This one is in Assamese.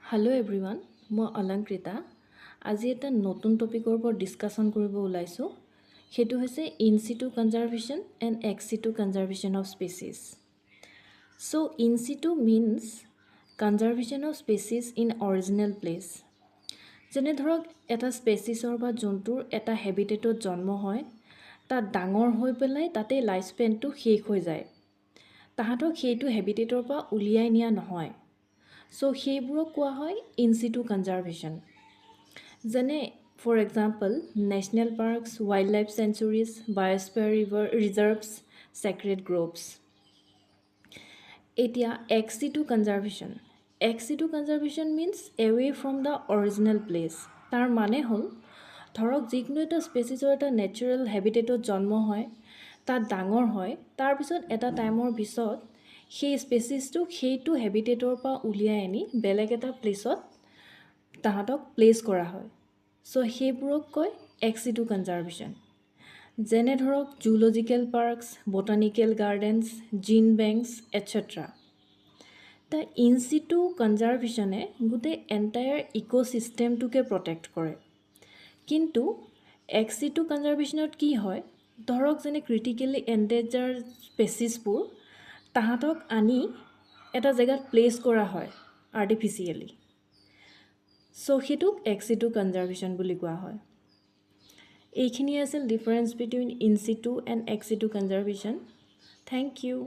হেল্ল' এভৰিৱান, মই অলংকৃতা। আজি এটা নতুন টপিকৰ ওপৰত ডিছকাশ্যন কৰিব ওলাইছোঁ। সেইটো হৈছে in situ conservation and ex situ conservation of species. So' in situ means conservation of species in original place. যেনে ধৰক এটা স্পেচিছৰ বা জন্তুৰ এটা হেবিটেটত জন্ম হয়, তাত ডাঙৰ হৈ পেলাই তাতে লাইফ স্পেনটো শেষ হৈ যায়। তাহাঁতক সেইটো হেবিটেটৰ পৰা উলিয়াই নিয়া নহয়। চ' সেইবোৰক কোৱা হয় ইন চিটু কনজাৰ্ভেশ্যন। যেনে for example national parks, wildlife sanctuaries, biosphere reserves, sacred groves. এতিয়া ex situ conservation. Ex situ conservation means away from the original place. তাৰ মানে হ'ল ধৰক যিকোনো এটা স্পেচিছৰ এটা নেচাৰেল হেবিটেটত জন্ম হয়, তাত ডাঙৰ হয়, তাৰপিছত এটা টাইমৰ পিছত সেই স্পেচিছটোক সেইটো হেবিটেটৰ পৰা উলিয়াই আনি বেলেগ এটা প্লেচত তাহাঁতক প্লেচ কৰা হয়। চ' সেইবোৰক কয় এক্স চিটু কনজাৰ্ভেশ্যন। যেনে ধৰক zoological parks, botanical gardens, gene banks etcetera. The in situ কনজাৰ্ভেশ্যনে গোটেই এণ্টায়াৰ ইক'ছিষ্টেমটোকে প্ৰটেক্ট কৰে। কিন্তু এক্স চিটু কনজাৰ্ভেশ্যনত কি হয়, ধৰক যেনে ক্ৰিটিকেলি এণ্ডেঞ্জাৰ স্পেচিছবোৰ তাহাঁতক আনি এটা জেগাত প্লেচ কৰা হয় আৰ্টিফিচিয়েলি। চ' সেইটোক এক্স চিটু কনজাৰ্ভেশ্যন বুলি কোৱা হয়। এইখিনিয়ে আছিল difference between in situ and ex situ conservation. Thank U.